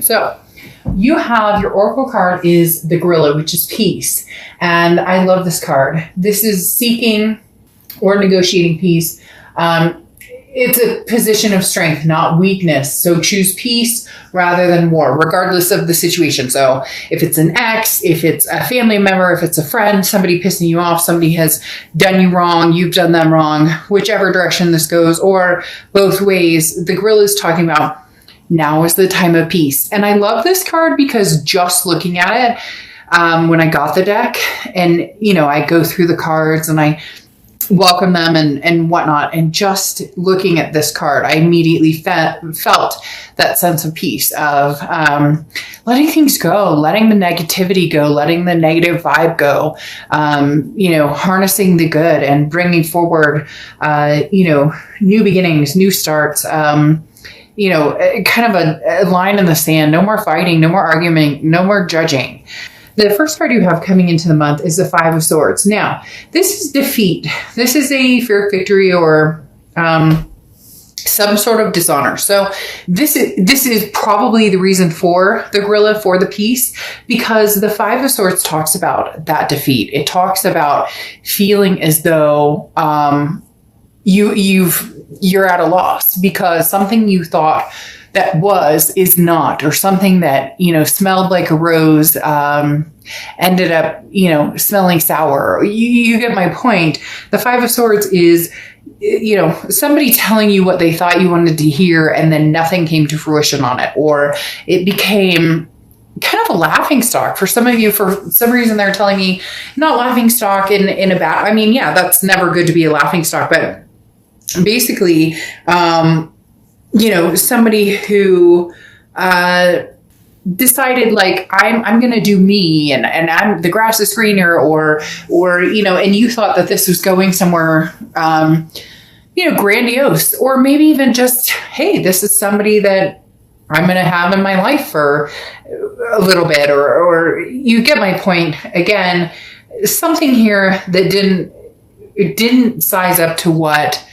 So you have your oracle card is the gorilla, which is peace. And I love this card. This is seeking or negotiating peace. It's a position of strength, not weakness. So choose peace rather than war, regardless of the situation. So if it's an ex, if it's a family member, if it's a friend, somebody pissing you off, somebody has done you wrong, you've done them wrong, whichever direction this goes, or both ways, the gorilla is talking about now is the time of peace. And I love this card because just looking at it, when I got the deck and, I go through the cards and I welcome them and whatnot. And just looking at this card, I immediately felt that sense of peace of letting things go, letting the negativity go, letting the negative vibe go, harnessing the good and bringing forward, new beginnings, new starts, kind of a line in the sand, no more fighting, no more arguing, no more judging. The first card you have coming into the month is the Five of Swords. Now, this is defeat. This is a Pyrrhic victory or some sort of dishonor. So this is probably the reason for the gorilla, for the peace, because the Five of Swords talks about that defeat. It talks about feeling as though you're at a loss because something you thought that is not, or something that, smelled like a rose, ended up, smelling sour. You get my point. The Five of Swords is, somebody telling you what they thought you wanted to hear and then nothing came to fruition on it, or it became kind of a laughing stock for some of you. For some reason, they're telling me not laughing stock in a bad, that's never good to be a laughing stock, but basically, somebody who decided like I'm going to do me and I'm the grass is greener or and you thought that this was going somewhere grandiose, or maybe even just, hey, this is somebody that I'm going to have in my life for a little bit, or you get my point. Again, something here that didn't size up to what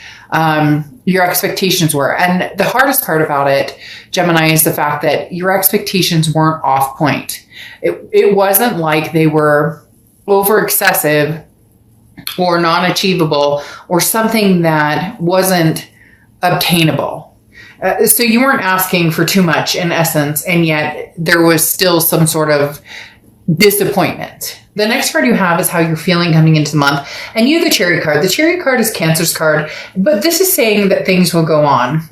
your expectations were. And the hardest part about it, Gemini, is the fact that your expectations weren't off point. It wasn't like they were over excessive or non-achievable or something that wasn't obtainable. So you weren't asking for too much in essence, and yet there was still some sort of disappointment. The next card you have is how you're feeling coming into the month. And you have the Chariot card. The Chariot card is Cancer's card, but this is saying that things will go on.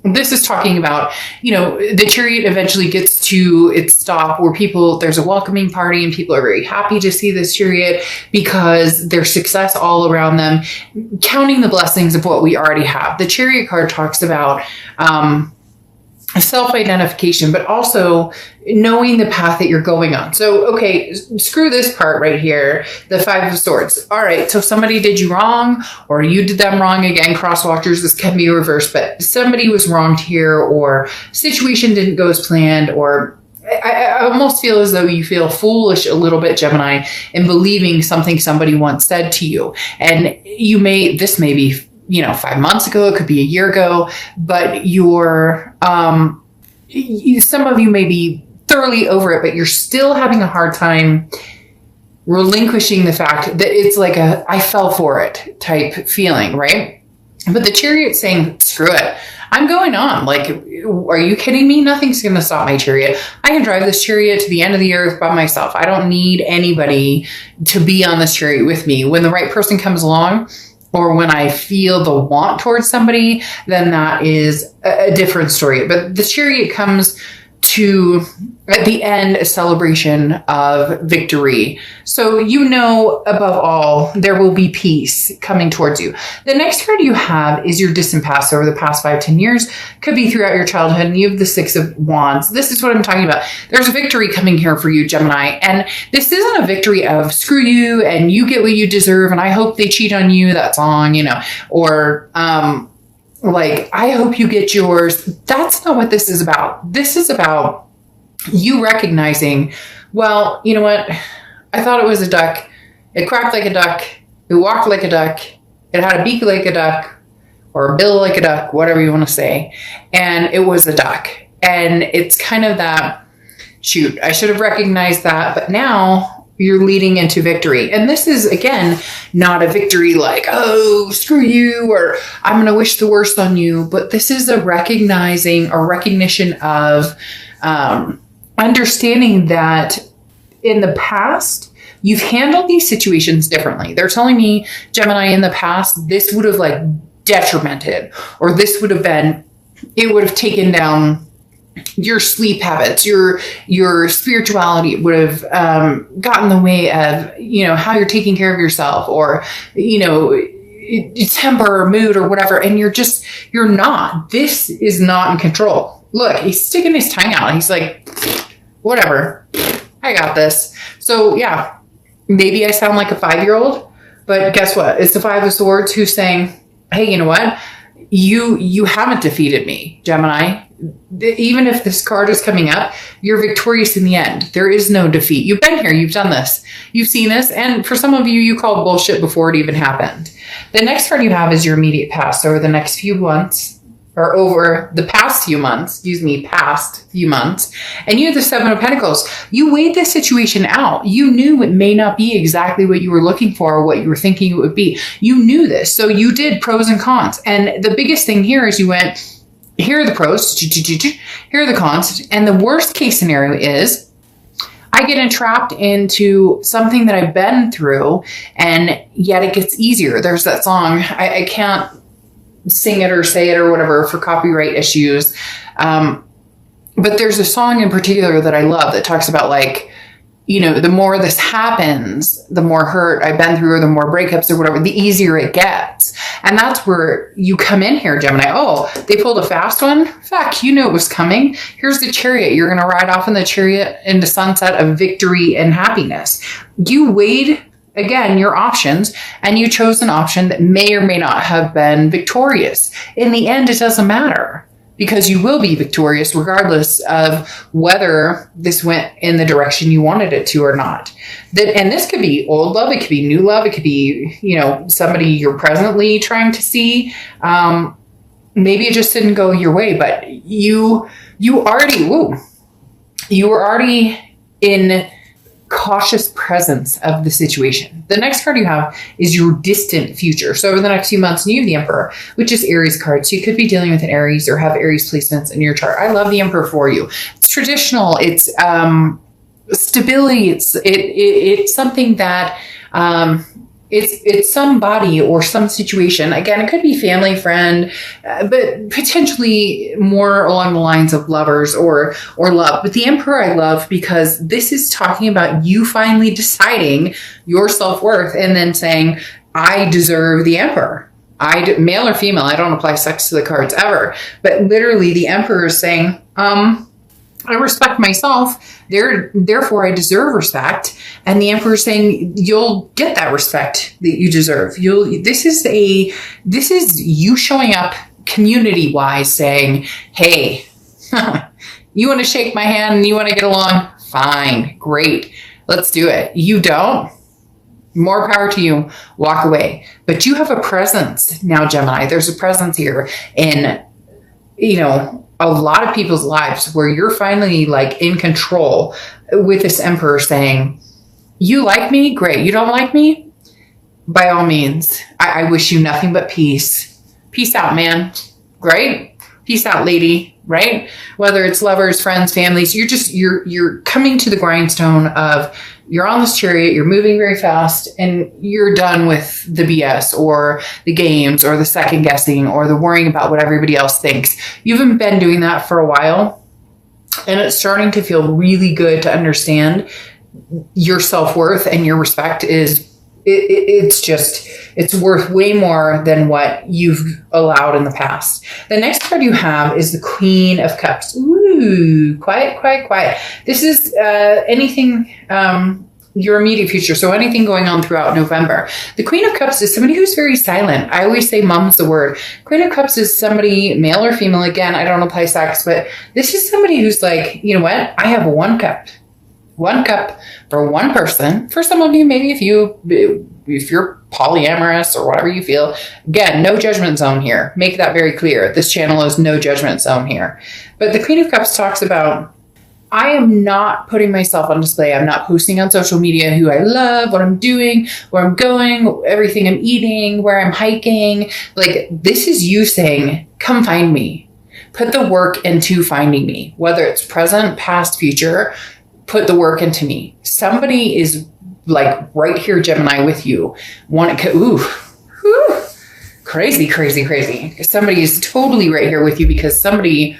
This is talking about, the Chariot eventually gets to its stop where there's a welcoming party and people are very happy to see this Chariot because there's success all around them, counting the blessings of what we already have. The Chariot card talks about, self-identification, but also knowing the path that you're going on. So, okay, screw this part right here, the Five of Swords. All right, so somebody did you wrong, or you did them wrong. Again, crosswatchers, this can be reversed, but somebody was wronged here, or situation didn't go as planned, or I almost feel as though you feel foolish a little bit, Gemini, in believing something somebody once said to you. And this may be 5 months ago, it could be a year ago, but some of you may be thoroughly over it, but you're still having a hard time relinquishing the fact that it's like I fell for it type feeling, right? But the Chariot's saying, screw it. I'm going on. Like, are you kidding me? Nothing's going to stop my Chariot. I can drive this Chariot to the end of the earth by myself. I don't need anybody to be on this Chariot with me. When the right person comes along, or when I feel the want towards somebody, then that is a different story. But the Chariot comes to, at the end, a celebration of victory. So above all, there will be peace coming towards you. The next card you have is your distant past over the past 5-10 years. Could be throughout your childhood, and you have the Six of Wands. This is what I'm talking about. There's a victory coming here for you, Gemini. And this isn't a victory of screw you and you get what you deserve and I hope they cheat on you, that song, or like, I hope you get yours. That's not what this is about. This is about you recognizing, well, you know what? I thought it was a duck. It quacked like a duck. It walked like a duck. It had a beak like a duck, or a bill like a duck, whatever you want to say. And it was a duck. And it's kind of that, shoot, I should have recognized that, but now you're leading into victory. And this is, again, not a victory like, oh, screw you, or I'm going to wish the worst on you. But this is a recognition of understanding that in the past, you've handled these situations differently. They're telling me, Gemini, in the past, this would have like detrimented, or this would have been, it would have taken down your sleep habits, your spirituality would have gotten in the way of, you know, how you're taking care of yourself, or, you know, temper or mood or whatever. And you're not. This is not in control. Look, he's sticking his tongue out. He's like, whatever, I got this. So yeah, maybe I sound like a 5-year-old, but guess what? It's the 5 of Swords who's saying, hey, you know what? You haven't defeated me, Gemini. Even if this card is coming up, you're victorious in the end. There is no defeat. You've been here. You've done this. You've seen this. And for some of you, you called bullshit before it even happened. The next card you have is your immediate past. Over the next few months, or over the past few months, and you have the 7 of Pentacles. You weighed this situation out. You knew it may not be exactly what you were looking for or what you were thinking it would be. You knew this. So you did pros and cons. And the biggest thing here is you went, here are the pros, here are the cons. And the worst case scenario is I get entrapped into something that I've been through, and yet it gets easier. There's that song. I can't sing it or say it or whatever for copyright issues. But there's a song in particular that I love that talks about, like, you know, the more this happens, the more hurt I've been through, or the more breakups or whatever, the easier it gets. And that's where you come in here, Gemini. Oh, they pulled a fast one? Fuck, you knew it was coming. Here's the Chariot. You're going to ride off in the Chariot into sunset of victory and happiness. You weighed, again, your options, and you chose an option that may or may not have been victorious. In the end, it doesn't matter, because you will be victorious regardless of whether this went in the direction you wanted it to or not. And this could be old love, it could be new love, it could be, you know, somebody you're presently trying to see. Maybe it just didn't go your way, but you were already in cautious presence of the situation. The next card you have is your distant future. So over the next few months, you have the Emperor, which is Aries card. So you could be dealing with an Aries or have Aries placements in your chart. I love the Emperor for you. It's traditional. It's stability. It's something that it's somebody or some situation. Again, it could be family, friend, but potentially more along the lines of lovers or love. But the Emperor I love because this is talking about you finally deciding your self-worth and then saying, I deserve the Emperor. Male or female, I don't apply sex to the cards ever. But literally the Emperor is saying, I respect myself, therefore I deserve respect. And the Emperor is saying, you'll get that respect that you deserve. This is you showing up community-wise saying, hey, you want to shake my hand and you want to get along? Fine, great, let's do it. You don't? More power to you, walk away. But you have a presence now, Gemini. There's a presence here in, you know, a lot of people's lives where you're finally like in control with this Emperor saying, you like me? Great. You don't like me? By all means, I wish you nothing but peace. Peace out, man. Great. Peace out, lady. Right? Whether it's lovers, friends, families, you're coming to the grindstone of you're on this chariot, you're moving very fast, and you're done with the BS or the games or the second guessing or the worrying about what everybody else thinks. You haven't been doing that for a while, and it's starting to feel really good to understand your self-worth and your respect is it's worth way more than what you've allowed in the past. The next card you have is the Queen of Cups. Ooh, quiet, quiet, quiet. This is anything, your immediate future. So anything going on throughout November. The Queen of Cups is somebody who's very silent. I always say mum's the word. Queen of Cups is somebody, male or female. Again, I don't apply sex, but this is somebody who's like, you know what? I have one cup for one person. For some of you, maybe a few, if you're polyamorous or whatever you feel, again, no judgment zone here. Make that very clear. This channel is no judgment zone here. But the Queen of Cups talks about, I am not putting myself on display. I'm not posting on social media who I love, what I'm doing, where I'm going, everything I'm eating, where I'm hiking. Like, this is you saying, come find me. Put the work into finding me, whether it's present, past, future. Put the work into me. Somebody is like right here, Gemini, with you. Crazy, crazy, crazy. Somebody is totally right here with you because somebody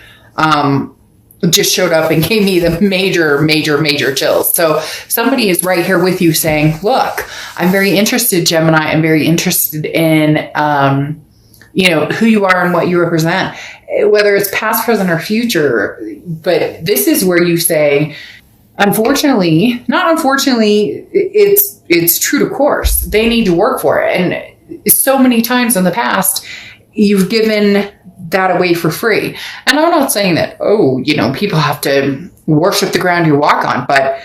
just showed up and gave me the major, major, major chills. So somebody is right here with you saying, look, I'm very interested, Gemini. I'm very interested in, who you are and what you represent, whether it's past, present, or future. But this is where you say, unfortunately, it's true to course. They need to work for it. And so many times in the past, you've given that away for free. And I'm not saying that, people have to worship the ground you walk on, but,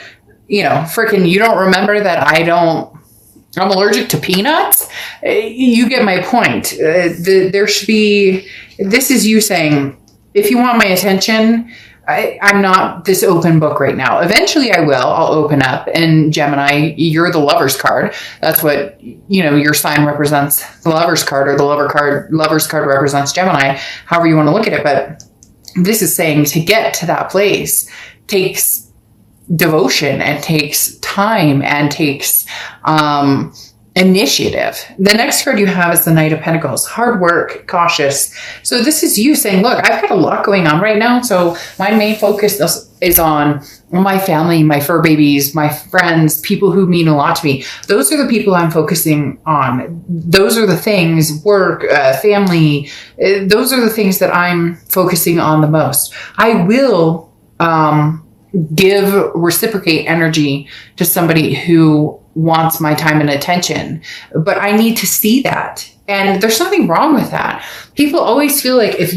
freaking, you don't remember that I'm allergic to peanuts? You get my point. There should be, this is you saying, if you want my attention, I'm not this open book right now. Eventually I will. I'll open up. And Gemini, you're the Lover's card. That's what, your sign represents, the Lover's card, or the Lover's card represents Gemini, however you want to look at it. But this is saying to get to that place takes devotion and takes time and takes initiative. The next card you have is the Knight of Pentacles. Hard work, cautious. So this is you saying, look, I've got a lot going on right now. So my main focus is on my family, my fur babies, my friends, people who mean a lot to me. Those are the people I'm focusing on. Those are the things, work, family. Those are the things that I'm focusing on the most. I will reciprocate energy to somebody who wants my time and attention, but I need to see that. And there's nothing wrong with that. People always feel like if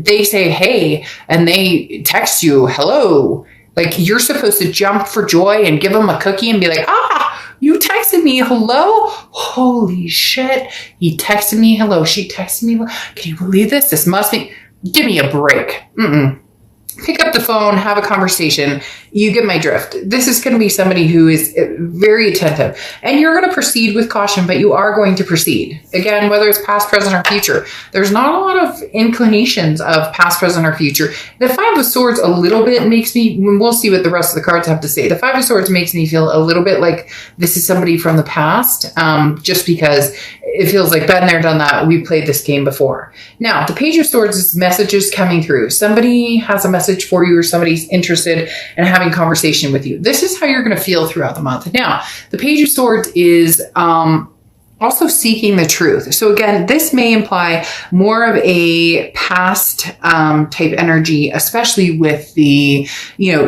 they say, hey, and they text you, hello, like you're supposed to jump for joy and give them a cookie and be like, you texted me, hello? Holy shit. He texted me, hello. She texted me, can you believe this? This must be, give me a break. Pick up the phone, have a conversation. You get my drift. This is going to be somebody who is very attentive, and you're going to proceed with caution, but you are going to proceed. Again, whether it's past, present, or future, there's not a lot of inclinations of past, present, or future. The Five of Swords a little bit makes me, we'll see what the rest of the cards have to say. The Five of Swords makes me feel a little bit like this is somebody from the past, just because it feels like been there, done that. We played this game before. Now, the Page of Swords is messages coming through. Somebody has a message for you, or somebody's interested in having conversation with you. This is how you're going to feel throughout the month. Now, the Page of Swords is also seeking the truth. So again, this may imply more of a past type energy, especially with the,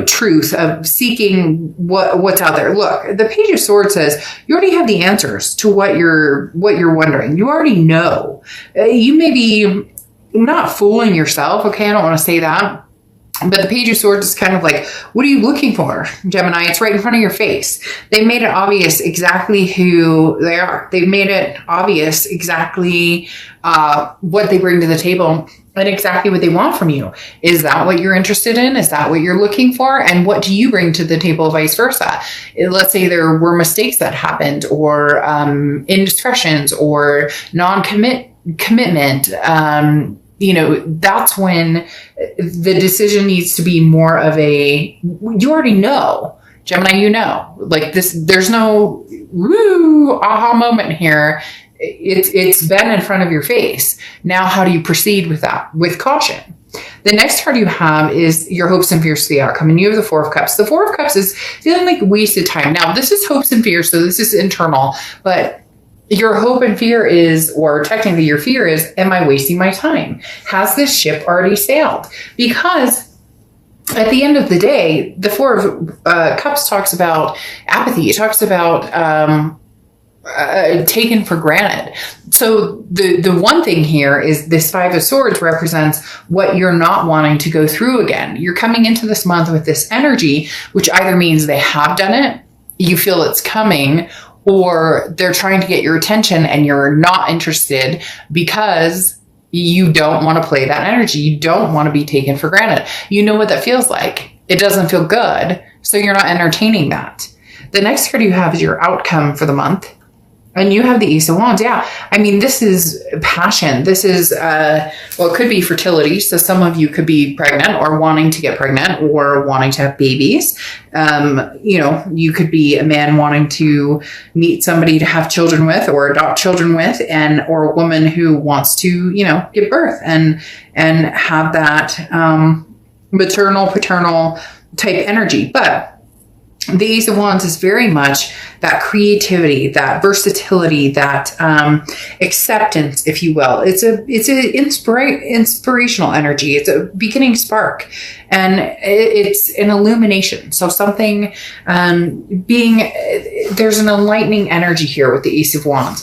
truth of seeking what's out there. Look, the Page of Swords says you already have the answers to what you're wondering. You already know. You may be not fooling yourself. Okay, I don't want to say that. But the Page of Swords is kind of like, what are you looking for, Gemini? It's right in front of your face. They made it obvious exactly who they are. They've made it obvious exactly what they bring to the table and exactly what they want from you. Is that what you're interested in? Is that what you're looking for? And what do you bring to the table, vice versa? Let's say there were mistakes that happened, or indiscretions, or non-commitment. That's when the decision needs to be more of a, you already know, Gemini, like this, there's no aha moment here. It's been in front of your face. Now, how do you proceed with that? With caution. The next card you have is your hopes and fears for the outcome, and you have the Four of Cups. The Four of Cups is feeling like wasted time. Now, this is hopes and fears, so this is internal, but your hope and fear is, or technically your fear is, am I wasting my time? Has this ship already sailed? Because at the end of the day, the Four of Cups talks about apathy. It talks about taken for granted. So the one thing here is this Five of Swords represents what you're not wanting to go through again. You're coming into this month with this energy, which either means they have done it, you feel it's coming, or they're trying to get your attention and you're not interested because you don't want to play that energy. You don't want to be taken for granted. You know what that feels like. It doesn't feel good. So you're not entertaining that. The next card you have is your outcome for the month. And you have the Ace of Wands. Yeah. I mean, this is passion. This is, well, it could be fertility. So some of you could be pregnant or wanting to get pregnant or wanting to have babies. You know, you could be a man wanting to meet somebody to have children with or adopt children with, or a woman who wants to, you know, give birth and have that, maternal, paternal type energy. But the Ace of Wands is very much that creativity, that versatility, that acceptance, if you will. It's an inspirational energy. It's a beginning spark, and it's an illumination. So something there's an enlightening energy here with the Ace of Wands.